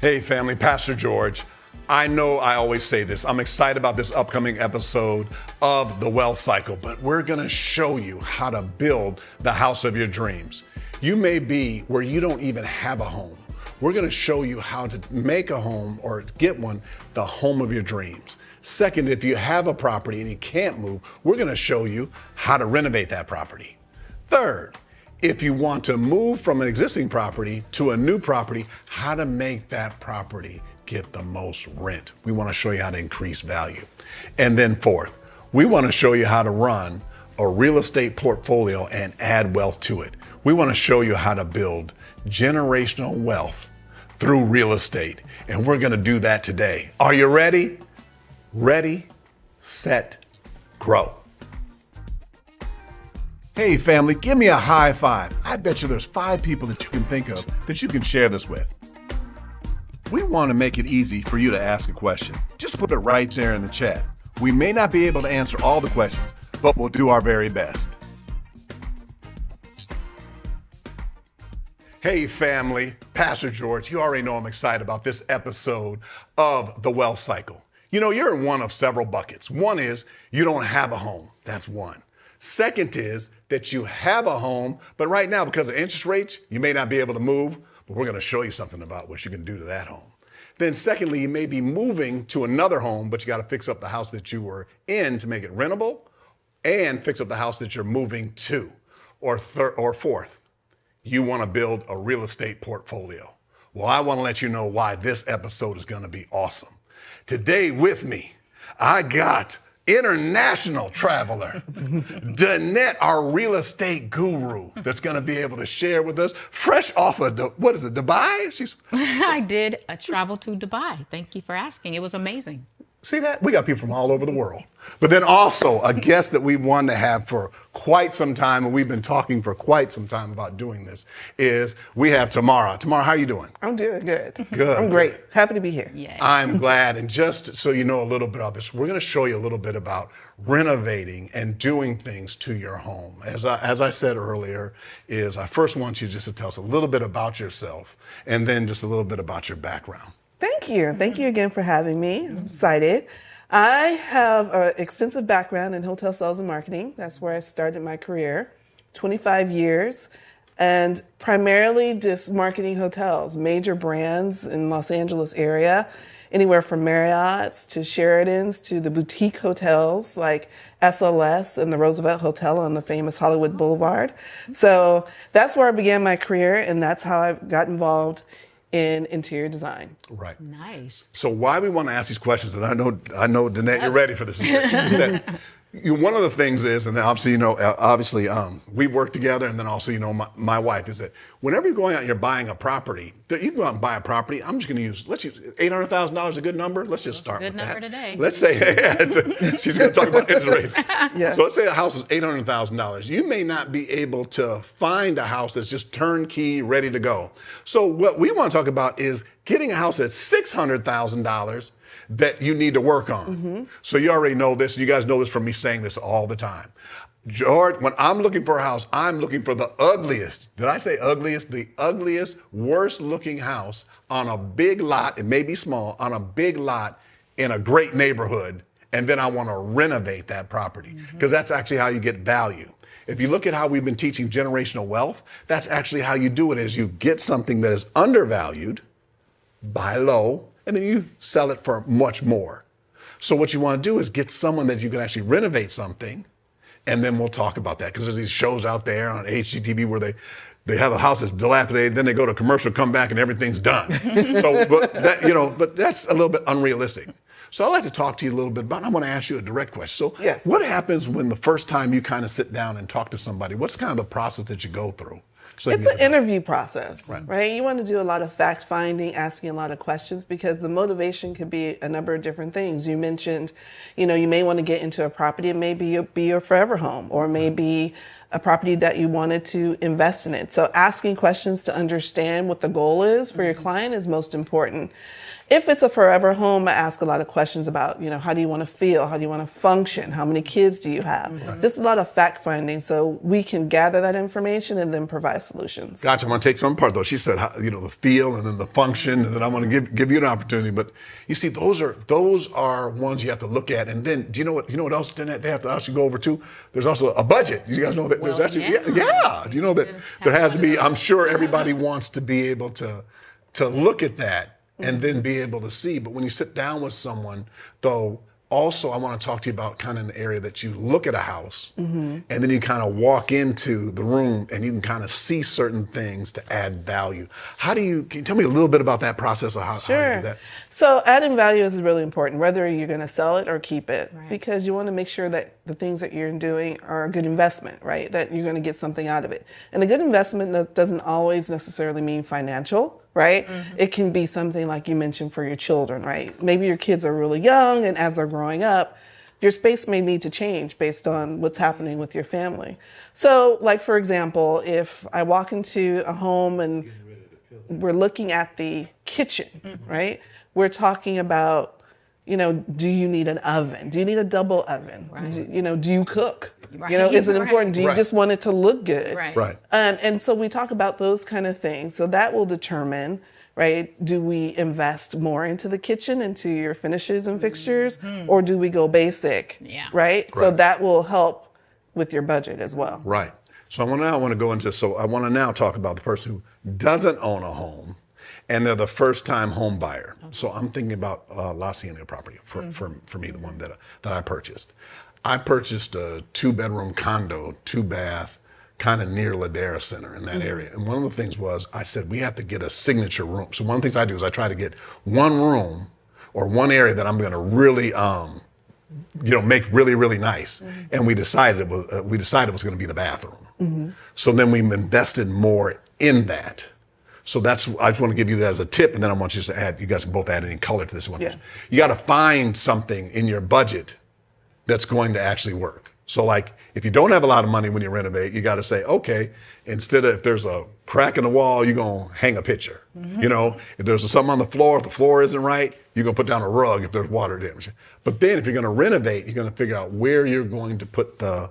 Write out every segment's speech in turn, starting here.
Hey family, Pastor George. I know I always say this. I'm excited about this upcoming episode of The Wealth Cycle, but we're gonna show you how to build the house of your dreams. You may be where you don't even have a home. We're gonna show you how to make a home or get one, the home of your dreams. Second, if you have a property and you can't move, we're gonna show you how to renovate that property. Third, if you want to move from an existing property to a new property, how to make that property get the most rent. We want to show you how to increase value. And then fourth, we want to show you how to run a real estate portfolio and add wealth to it. We want to show you how to build generational wealth through real estate. And we're going to do that today. Are you ready? Ready, set, grow. Hey family, give me a high five. I bet you there's 5 people that you can think of that you can share this with. We want to make it easy for you to ask a question. Just put it right there in the chat. We may not be able to answer all the questions, but we'll do our very best. Hey family, Pastor George, you already know I'm excited about this episode of The Wealth Cycle. You know, you're in one of several buckets. One is you don't have a home. That's one. Second is that you have a home, but right now, because of interest rates, you may not be able to move, but we're going to show you something about what you can do to that home. Then secondly, you may be moving to another home, but you got to fix up the house that you were in to make it rentable and fix up the house that you're moving to. Or fourth, you want to build a real estate portfolio. Well, I want to let you know why this episode is going to be awesome. Today with me, I got international traveler, Danette, our real estate guru, that's going to be able to share with us, fresh off of, what is it, Dubai? I did a travel to Dubai. Thank you for asking. It was amazing. See that? We got people from all over the world. But then also a guest that we've wanted to have for quite some time, and we've been talking for quite some time about doing this, is we have Tamara. Tamara, how are you doing? I'm doing good. Good. I'm great. Happy to be here. Yay. I'm glad. And just so you know a little bit about this, we're going to show you a little bit about renovating and doing things to your home. As I said earlier, I first want you just to tell us a little bit about yourself and then just a little bit about your background. Thank you. Thank you again for having me. I'm excited. I have an extensive background in hotel sales and marketing. That's where I started my career, 25 years, and primarily just marketing hotels, major brands in Los Angeles area, anywhere from Marriott's to Sheraton's to the boutique hotels like SLS and the Roosevelt Hotel on the famous Hollywood Boulevard. So that's where I began my career, and that's how I got involved in interior design. Right. Nice. So why we want to ask these questions, and I know, Danette, you're ready for this. Is that one of the things is, and obviously, we've worked together, and then also, my wife is that whenever you're going out and you're buying a property, you can go out and buy a property. I'm just going to let's use $800,000 a good number. Let's just start with that. Good number today. Let's say, she's going to talk about interest rates. Yeah. So let's say a house is $800,000. You may not be able to find a house that's just turnkey, ready to go. So what we want to talk about is getting a house that's $600,000 that you need to work on. Mm-hmm. So you already know this. You guys know this from me saying this all the time. George, when I'm looking for a house, I'm looking for the ugliest. Did I say ugliest? The ugliest, worst looking house on a big lot. It may be small, on a big lot in a great neighborhood. And then I want to renovate that property because that's actually how you get value. If you look at how we've been teaching generational wealth, that's actually how you do it is you get something that is undervalued, buy low, and then you sell it for much more. So what you want to do is get someone that you can actually renovate something, and then we'll talk about that because there's these shows out there on HGTV where they have a house that's dilapidated, then they go to commercial, come back, and everything's done. But that's a little bit unrealistic. So I'd like to talk to you a little bit about, I want to ask you a direct question. So yes. What happens when the first time you kind of sit down and talk to somebody? What's kind of the process that you go through? So it's an interview process, right? You want to do a lot of fact finding, asking a lot of questions because the motivation could be a number of different things. You mentioned, you may want to get into a property. It may be your forever home, or maybe a property that you wanted to invest in it. So asking questions to understand what the goal is for your client is most important. If it's a forever home, I ask a lot of questions about, how do you want to feel? How do you want to function? How many kids do you have? Just a lot of fact finding so we can gather that information and then provide solutions. Gotcha. I'm going to take some part though. She said, the feel and then the function, and then I want to give you an opportunity. But you see, those are ones you have to look at. And then, do you know what else, Danette, they have to actually go over too? There's also a budget. You guys know that there's actually, Do you know that there has to be, I'm sure everybody wants to be able to look at that and then be able to see. But when you sit down with someone, though, also I want to talk to you about kind of in the area that you look at a house and then you kind of walk into the room and you can kind of see certain things to add value. Can you tell me a little bit about that process of how you do that? So adding value is really important, whether you're going to sell it or keep it, because you want to make sure that the things that you're doing are a good investment, right? That you're going to get something out of it. And a good investment doesn't always necessarily mean financial. Right? It can be something like you mentioned for your children, right? Maybe your kids are really young, and as they're growing up, your space may need to change based on what's happening with your family. So, like for example, if I walk into a home and we're looking at the kitchen, right? We're talking about, do you need an oven? Do you need a double oven? Right. Do you cook? Is it important? Do you just want it to look good? Right. And so we talk about those kind of things. So that will determine, right, do we invest more into the kitchen, into your finishes and fixtures, or do we go basic? Right? So that will help with your budget as well. Right. So I want to go into, I want to now talk about the person who doesn't own a home and they're the first time home buyer. Okay. So I'm thinking about La Cienega property for me, the one that I purchased. I purchased a 2-bedroom condo, 2-bath, kind of near Ladera Center in that area. And one of the things was, I said, we have to get a signature room. So one of the things I do is I try to get one room or one area that I'm going to really, make really, really nice. And we decided it was going to be the bathroom. So then we invested more in that. So I just want to give you that as a tip, and then I want you to add, you guys can both add any color to this one. Yes. You got to find something in your budget that's going to actually work. So like, if you don't have a lot of money when you renovate, you got to say, okay, instead of if there's a crack in the wall, you're going to hang a picture. If there's something on the floor, if the floor isn't right, you're going to put down a rug if there's water damage. But then if you're going to renovate, you're going to figure out where you're going to put the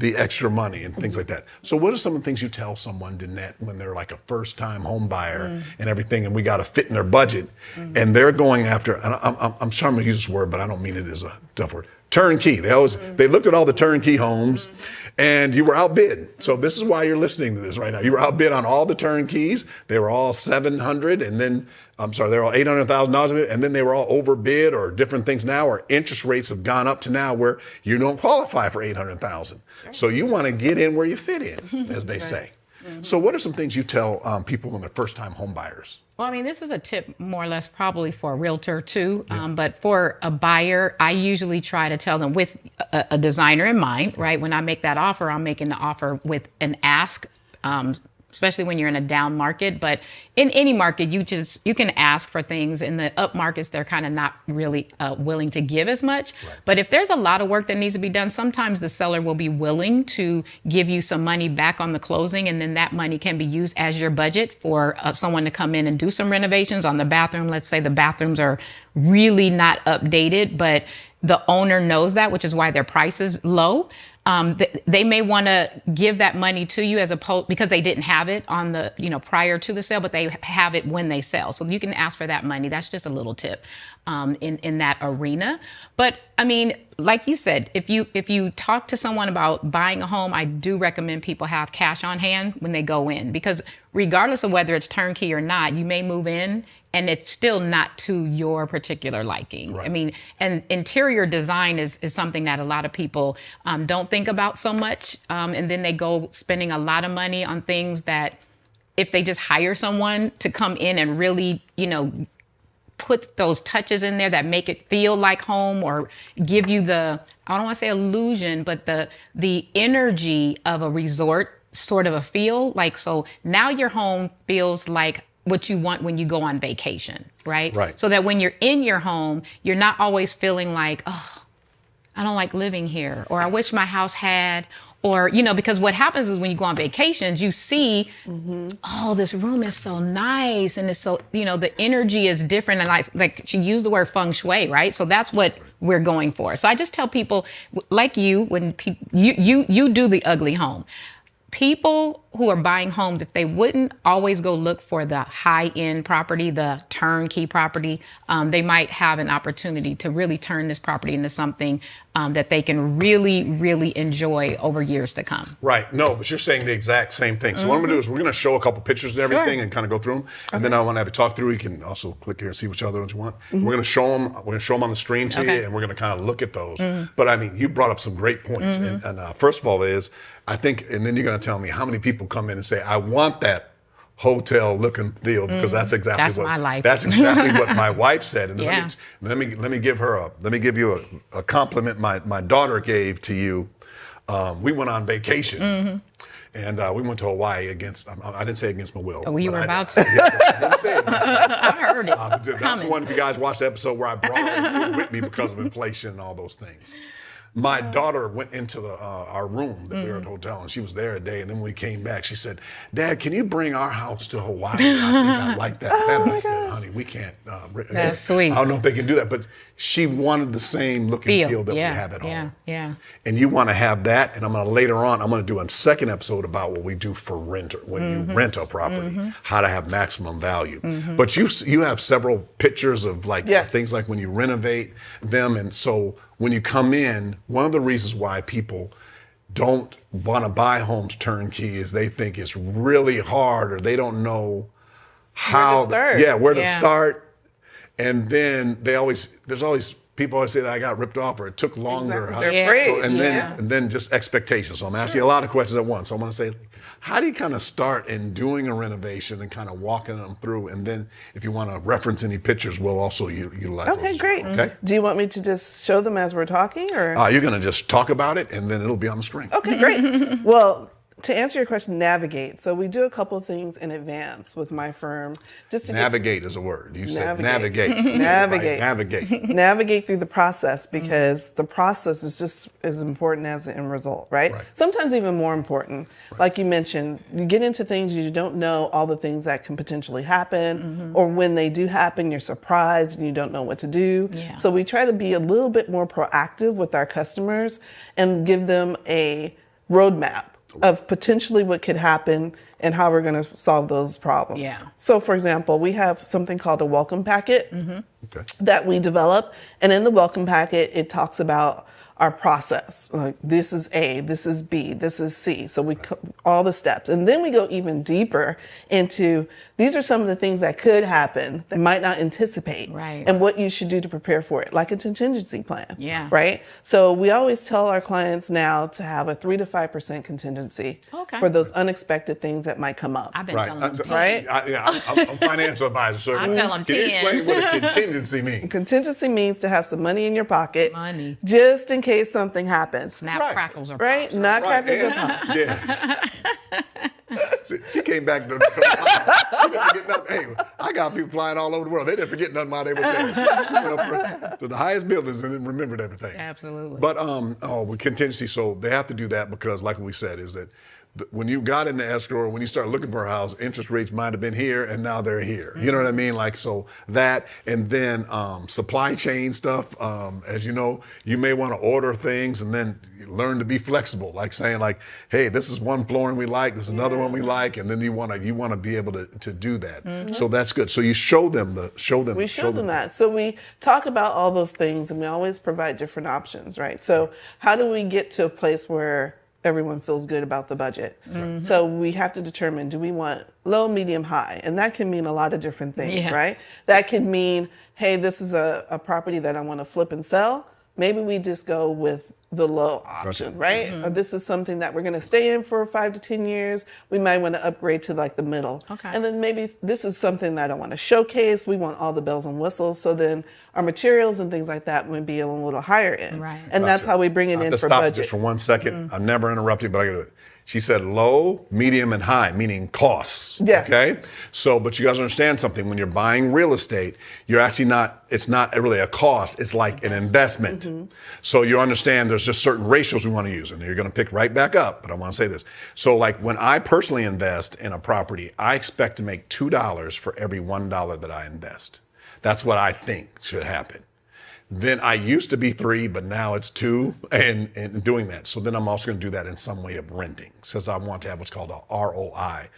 extra money and things like that. So what are some of the things you tell someone, Danette, when they're like a first-time home buyer and everything, and we got to fit in their budget, and they're going after, and I'm sure I'm going to use this word, but I don't mean it as a tough word, turnkey. They looked at all the turnkey homes, and you were outbid. So this is why you're listening to this right now. You were outbid on all the turnkeys. They were all $700, and then they were all $800,000, and then they were all overbid or different things now, or interest rates have gone up to now where you don't qualify for $800,000. So you want to get in where you fit in, as they say. So what are some things you tell people when they're first-time home buyers? Well, I mean, this is a tip more or less probably for a realtor too, but for a buyer, I usually try to tell them with a designer in mind, right? When I make that offer, I'm making the offer with an ask, especially when you're in a down market. But in any market, you can ask for things. In the up markets, they're kind of not really willing to give as much. Right. But if there's a lot of work that needs to be done, sometimes the seller will be willing to give you some money back on the closing, and then that money can be used as your budget for someone to come in and do some renovations on the bathroom. Let's say the bathrooms are really not updated, but the owner knows that, which is why their price is low. They may want to give that money to you as opposed because they didn't have it on the, prior to the sale, but they have it when they sell. So you can ask for that money. That's just a little tip in that arena. But I mean, like you said, if you talk to someone about buying a home, I do recommend people have cash on hand when they go in, because regardless of whether it's turnkey or not, you may move in and it's still not to your particular liking. Right. I mean, and interior design is something that a lot of people don't think about so much. And then they go spending a lot of money on things that if they just hire someone to come in and really, put those touches in there that make it feel like home, or give you I don't want to say illusion, but the energy of a resort sort of a feel. Like, so now your home feels like what you want when you go on vacation, right? Right. So that when you're in your home, you're not always feeling like, oh, I don't like living here, or I wish my house had, or, because what happens is when you go on vacations, you see, oh, this room is so nice. And it's so, the energy is different. And like she used the word feng shui, right? So that's what we're going for. So I just tell people like you, when you do the ugly home. People who are buying homes, if they wouldn't always go look for the high-end property, the turnkey property, they might have an opportunity to really turn this property into something that they can really, really enjoy over years to come. Right. No, but you're saying the exact same thing. So what I'm going to do is we're going to show a couple pictures and everything and kind of go through them. And then I want to have you talk through. You can also click here and see which other ones you want. We're going to show them. We're going to show them on the screen to you, and we're going to kind of look at those. But I mean, you brought up some great points. And first of all I think, and then you're going to tell me how many people come in and say, I want that hotel look and feel, because that's exactly my life. That's exactly what my wife said. And let me give you a compliment my daughter gave to you. We went on vacation. And we went to Hawaii I didn't say against my will. Oh, you were about to. I didn't say it. I heard it. That's the one, if you guys watched the episode where I brought all the food with me because of inflation and all those things. My daughter went into our room that we were at the hotel, and she was there a day. And then when we came back, she said, "Dad, can you bring our house to Hawaii? I think I like that." And I said, "Honey, we can't." That's sweet. I don't know if they can do that, but she wanted the same look and feel that we have at home. Yeah. And you want to have that. And I'm going to later on, I'm going to do a second episode about what we do for renter when you rent a property, how to have maximum value. But you have several pictures of things like when you renovate them, and so. When you come in, one of the reasons why people don't want to buy homes turnkey is they think it's really hard, or they don't know how where to start. And then there's always people always say that I got ripped off or it took longer. Exactly. They're afraid. And then just expectations. So I'm asking you a lot of questions at once. So I'm going to say, how do you kind of start in doing a renovation and kind of walking them through? And then if you want to reference any pictures, we'll also utilize those. Okay, great. Okay. Do you want me to just show them as we're talking, or? You're going to just talk about it, and then it'll be on the screen. Okay, great. Well, to answer your question, navigate. So we do a couple of things in advance with my firm. Just to navigate is a word. You said navigate. Navigate. Navigate. Navigate through the process, because the process is just as important as the end result, right? Sometimes even more important. Like you mentioned, you get into things you don't know all the things that can potentially happen, or when they do happen, you're surprised and you don't know what to do. So we try to be a little bit more proactive with our customers and give them a roadmap of potentially what could happen and how we're going to solve those problems. So for example, we have something called a welcome packet that we develop. And in the welcome packet, it talks about our process. Like, this is A, this is B, this is C. So all the steps. And then we go even deeper into, these are some of the things that could happen that might not anticipate. And what you should do to prepare for it, like a contingency plan. Right? So we always tell our clients now to have a 3 to 5% contingency for those unexpected things that might come up. I've been telling them 10. Right? I'm a financial advisor, so I tell them 10. Can you explain what a contingency means? Contingency means to have some money in your pocket, Money. just in case something happens. Snap, crackles, or Right? pops. Not crackers or pops. Yeah. She came back to hey, I got people flying all over the world. They didn't forget nothing while they were there. She went up to the highest buildings and then remembered everything. Absolutely. But with contingency, so they have to do that because, like we said, is that when you got into escrow, or when you start looking for a house, interest rates might have been here and now they're here. You know what I mean? Like, so that, and then supply chain stuff. As you know, you may want to order things and then learn to be flexible, like saying like, hey, this is one flooring we like, this is another one we like, and then you want to be able to do that. So that's good. So you show them that. So we talk about all those things, and we always provide different options, right? So how do we get to a place where everyone feels good about the budget? So we have to determine, do we want low, medium, high? And that can mean a lot of different things, right? That could mean, hey, this is a property that I want to flip and sell. Maybe we just go with the low option, right? Or this is something that we're going to stay in for 5 to 10 years. We might want to upgrade to like the middle. And then maybe this is something that I want to showcase. We want all the bells and whistles. So then our materials and things like that would be a little higher end. And that's how we bring it in for budget. Just for 1 second. I'm never interrupting, but I got to do it. She said low, medium, and high, meaning costs. Yes. Okay? So, but you guys understand something. When you're buying real estate, you're actually not, it's not really a cost. It's like an investment. So you understand there's just certain ratios we want to use. And you're going to pick right back up, but I want to say this. So like when I personally invest in a property, I expect to make $2 for every $1 that I invest. That's what I think should happen. Then I used to be 3, but now it's 2 and doing that. So then I'm also going to do that in some way of renting, since I want to have what's called a ROI.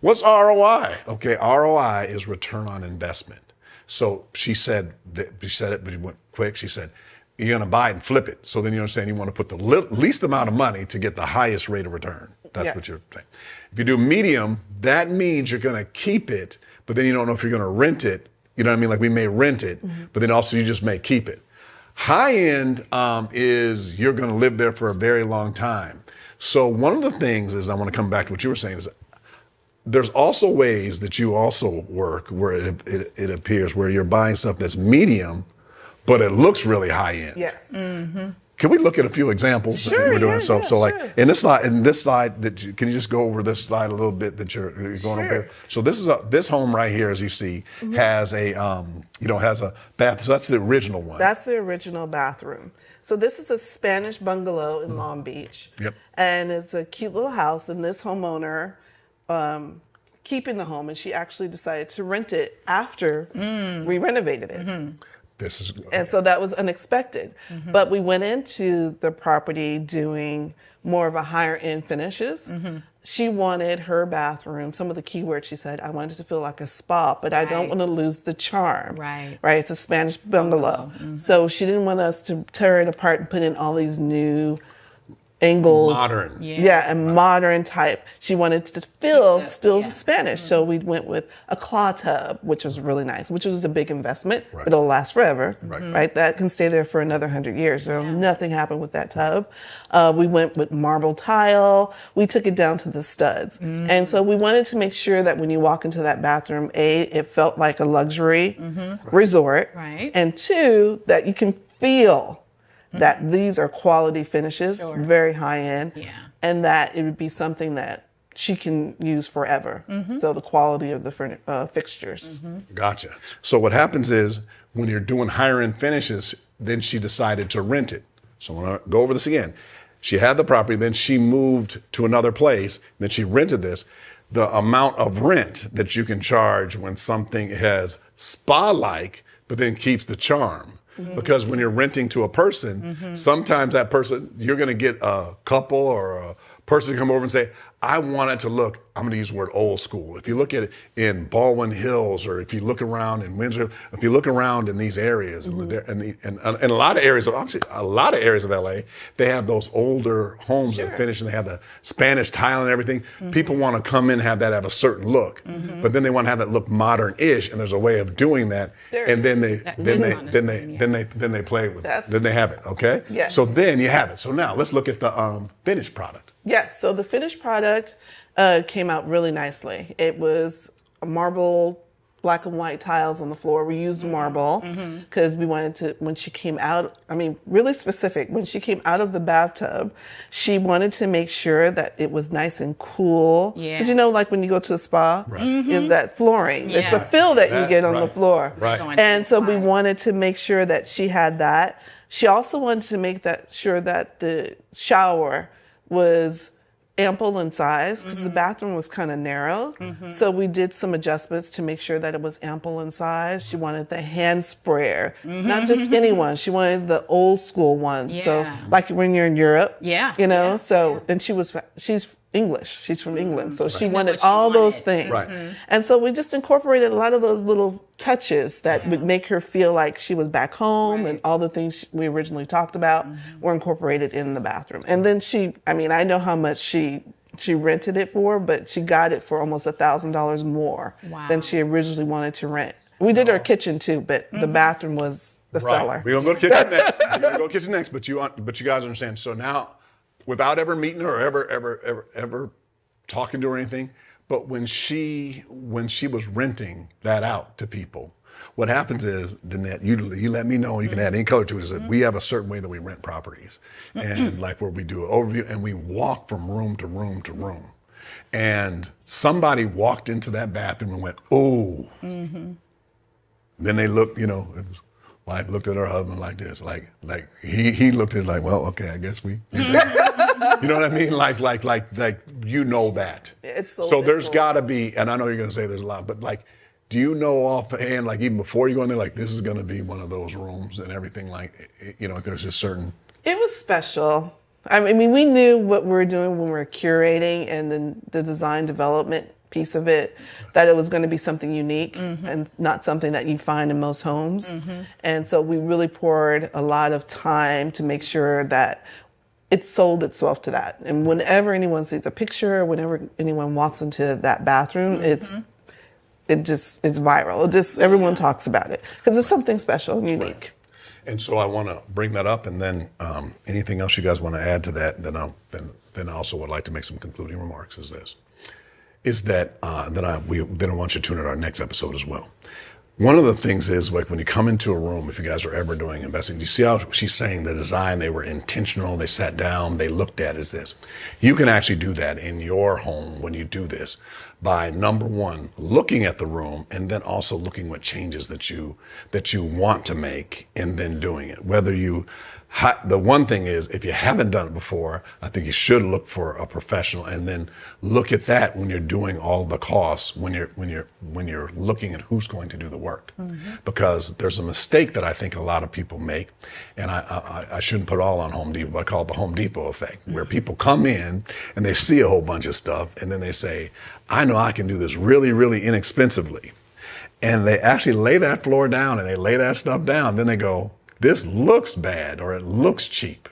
What's ROI? Okay, ROI is return on investment. So she said it, but she went quick. She said, you're going to buy it and flip it. So then you understand you want to put the least amount of money to get the highest rate of return. That's what you're saying. If you do medium, that means you're going to keep it, but then you don't know if you're going to rent it. You know what I mean? Like we may rent it, but then also you just may keep it. High end is you're going to live there for a very long time. So one of the things is, I want to come back to what you were saying, is there's also ways that you also work where it appears where you're buying stuff that's medium, but it looks really high end. Yes. Can we look at a few examples that we're doing? So like in this slide that can you just go over this slide a little bit that you're going over? So this home right here, as you see, has a has a bath. So that's the original one. That's the original bathroom. So this is a Spanish bungalow in Long Beach. Yep. And it's a cute little house. And this homeowner, keeping the home, and she actually decided to rent it after we renovated it. This is And so that was unexpected. But we went into the property doing more of a higher end finishes. She wanted her bathroom, some of the keywords she said, I wanted it to feel like a spa, but I don't want to lose the charm. Right. It's a Spanish bungalow. So she didn't want us to tear it apart and put in all these new angled, modern. And modern type. She wanted to feel still Spanish. So we went with a claw tub, which was really nice, which was a big investment. It'll last forever, right? That can stay there for another 100 years. Nothing happened with that tub. We went with marble tile. We took it down to the studs. And so we wanted to make sure that when you walk into that bathroom, A, it felt like a luxury resort. And 2, that you can feel that these are quality finishes, very high end, and that it would be something that she can use forever. So the quality of the fixtures. Gotcha. So what happens is when you're doing higher end finishes, then she decided to rent it. So I want to go over this again. She had the property, then she moved to another place, then she rented this. The amount of rent that you can charge when something has spa-like, but then keeps the charm. Because when you're renting to a person, sometimes that person, you're going to get a couple or a person to come over and say, I want it to look, I'm going to use the word old school. If you look at it in Baldwin Hills, or if you look around in Windsor, if you look around in these areas, and a lot of areas, actually a lot of areas of LA, they have those older homes that finish and they have the Spanish tile and everything. People want to come in and have that have a certain look, but then they want to have it look modern-ish, and there's a way of doing that. And then they play with it. Then they have it. Okay. So then you have it. So now let's look at the finished product. Yes, so the finished product came out really nicely. It was marble, black and white tiles on the floor. We used marble because we wanted to, when she came out, really specific, when she came out of the bathtub, she wanted to make sure that it was nice and cool. Because like when you go to a spa, is that flooring. It's a feel that you get on the floor. And so we wanted to make sure that she had that. She also wanted to make sure that the shower was ample in size because the bathroom was kind of narrow. So we did some adjustments to make sure that it was ample in size. She wanted the hand sprayer, not just any one. She wanted the old school one. So like when you're in Europe, and she's English. She's from England. So she wanted all those things. And so we just incorporated a lot of those little touches that would make her feel like she was back home, and all the things we originally talked about were incorporated in the bathroom. And then I know how much she rented it for, but she got it for almost $1,000 more than she originally wanted to rent. We did her kitchen too, but the bathroom was the seller. We're gonna go to kitchen next. But you guys understand. So now, without ever meeting her or ever talking to her or anything, but when she was renting that out to people, what happens is, Danette, you let me know, and you can add any color to it, is that we have a certain way that we rent properties. And like where we do an overview, and we walk from room to room to room. And somebody walked into that bathroom and went, oh. Then they looked, wife looked at her husband like this, like he looked at it like, well, okay, I guess we. You know what I mean? Like that. So there's got to be, and I know you're going to say there's a lot, but like, do you know offhand, like even before you go in there, like this is going to be one of those rooms and everything, like, there's just certain. It was special. I mean, we knew what we were doing when we were curating and then the design development piece of it, that it was going to be something unique and not something that you find in most homes. And so we really poured a lot of time to make sure that it sold itself to that. And whenever anyone sees a picture, whenever anyone walks into that bathroom, it's viral. Everyone talks about it because it's something special and unique. Right. And so I want to bring that up, and then anything else you guys want to add to that, then I also would like to make some concluding remarks. Is that then I want you to tune in our next episode as well. One of the things is, like, when you come into a room, if you guys are ever doing investing, you see how she's saying the design, they were intentional, they sat down, they looked at is this. You can actually do that in your home when you do this by, number one, looking at the room, and then also looking what changes that you want to make, and then doing it. The one thing is, if you haven't done it before, I think you should look for a professional, and then look at that when you're doing all the costs, when you're looking at who's going to do the work. Because there's a mistake that I think a lot of people make, and I shouldn't put it all on Home Depot, but I call it the Home Depot effect, where people come in and they see a whole bunch of stuff, and then they say, I know I can do this really, really inexpensively. And they actually lay that floor down and they lay that stuff down. Then they go, this looks bad, or it looks cheap.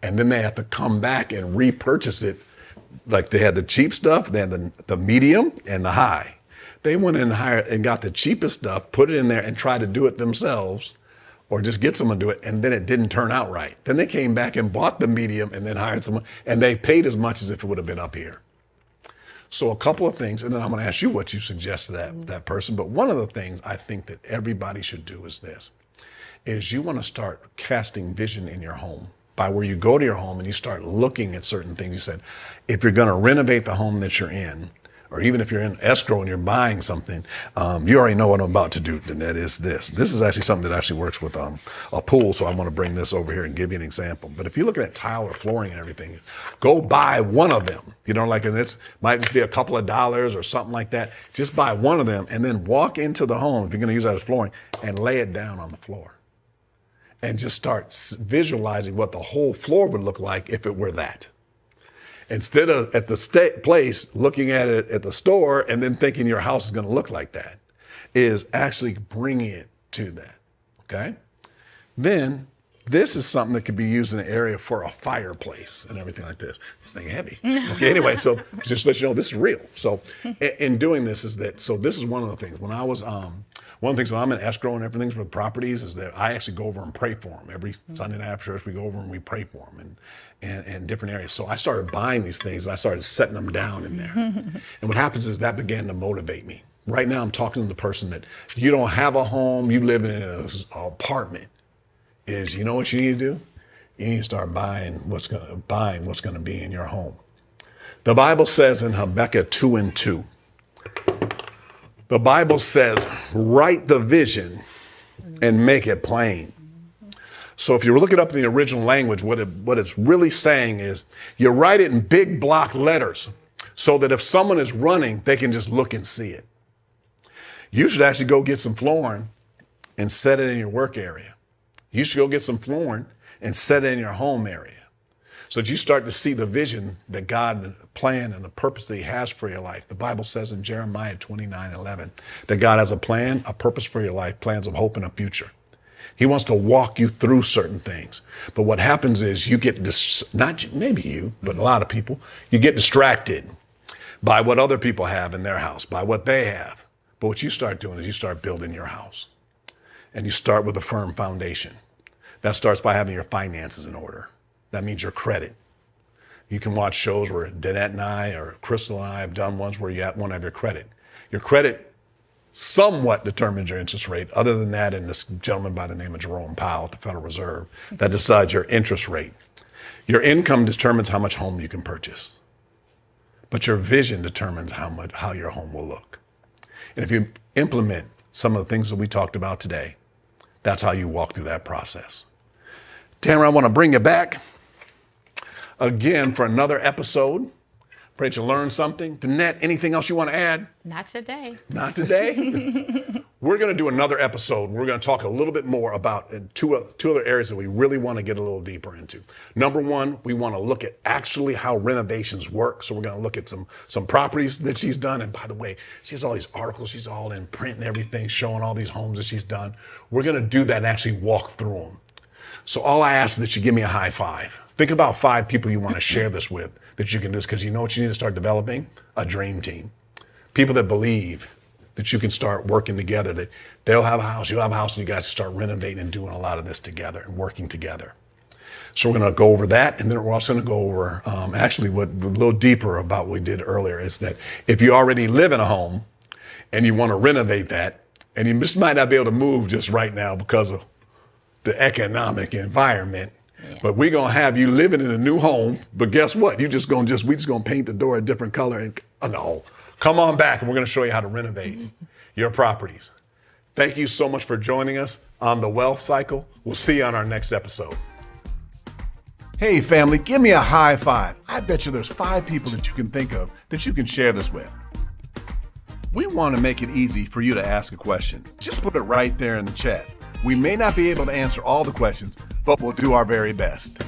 And then they have to come back and repurchase it. Like they had the cheap stuff, they had the medium and the high. They went in and hired and got the cheapest stuff, put it in there and tried to do it themselves, or just get someone to do it, and then it didn't turn out right. Then they came back and bought the medium and then hired someone, and they paid as much as if it would have been up here. So a couple of things, and then I'm going to ask you what you suggest to that person. But one of the things I think that everybody should do is this, is you want to start casting vision in your home by where you go to your home and you start looking at certain things. You said, if you're going to renovate the home that you're in, or even if you're in escrow and you're buying something, you already know what I'm about to do, Danette, is this. This is actually something that actually works with a pool, so I want to bring this over here and give you an example. But if you're looking at tile or flooring and everything, go buy one of them. And it's might just be a couple of dollars or something like that. Just buy one of them and then walk into the home, if you're going to use that as flooring, and lay it down on the floor. And just start visualizing what the whole floor would look like if it were that. Instead of at the place looking at it at the store and then thinking your house is going to look like that, is actually bringing it to that, okay? Then this is something that could be used in an area for a fireplace and everything like this. This thing heavy. Okay, anyway, so just to let you know, this is real. So in doing this is that, so this is one of the things. When I was, one of the things when I'm in escrow and everything for properties is that I actually go over and pray for them. Every Sunday night after church, we go over and we pray for them and different areas. So I started buying these things. I started setting them down in there. And what happens is that began to motivate me. Right now, I'm talking to the person that you don't have a home, you live in an apartment. Is, you know what you need to do? You need to start buying what's going to be in your home. The Bible says in Habakkuk 2:2, the Bible says, write the vision and make it plain. So if you look it up in the original language, what it's really saying is you write it in big block letters so that if someone is running, they can just look and see it. You should actually go get some flooring and set it in your work area. You should go get some flooring and set it in your home area so that you start to see the vision that God and the plan and the purpose that he has for your life. The Bible says in Jeremiah 29:11 that God has a plan, a purpose for your life, plans of hope and a future. He wants to walk you through certain things. But what happens is you get, not maybe you, but a lot of people, you get distracted by what other people have in their house, by what they have. But what you start doing is you start building your house. And you start with a firm foundation. That starts by having your finances in order. That means your credit. You can watch shows where Danette and I or Crystal and I have done ones where you want to have your credit. Your credit somewhat determines your interest rate. Other than that, and this gentleman by the name of Jerome Powell at the Federal Reserve, that decides your interest rate. Your income determines how much home you can purchase, but your vision determines how your home will look. And if you implement some of the things that we talked about today, that's how you walk through that process. Tamara, I want to bring you back again for another episode. Pray that you learned something. Danette, anything else you want to add? Not today. Not today? We're going to do another episode. We're going to talk a little bit more about two other areas that we really want to get a little deeper into. Number one, we want to look at actually how renovations work. So we're going to look at some properties that she's done. And by the way, she has all these articles. She's all in print and everything, showing all these homes that she's done. We're going to do that and actually walk through them. So all I ask is that you give me a high five. Think about 5 people you want to share this with that you can do this, because you know what you need to start developing? A dream team. People that believe that you can start working together, that they'll have a house, you'll have a house, and you guys start renovating and doing a lot of this together and working together. So we're going to go over that, and then we're also going to go over actually what a little deeper about what we did earlier is that if you already live in a home and you want to renovate that, and you just might not be able to move just right now because of the economic environment, but we're going to have you living in a new home. But guess what? We just going to paint the door a different color. And no, come on back and we're going to show you how to renovate your properties. Thank you so much for joining us on The Wealth Cycle. We'll see you on our next episode. Hey family, give me a high five. I bet you there's 5 people that you can think of that you can share this with. We want to make it easy for you to ask a question. Just put it right there in the chat. We may not be able to answer all the questions, but we'll do our very best.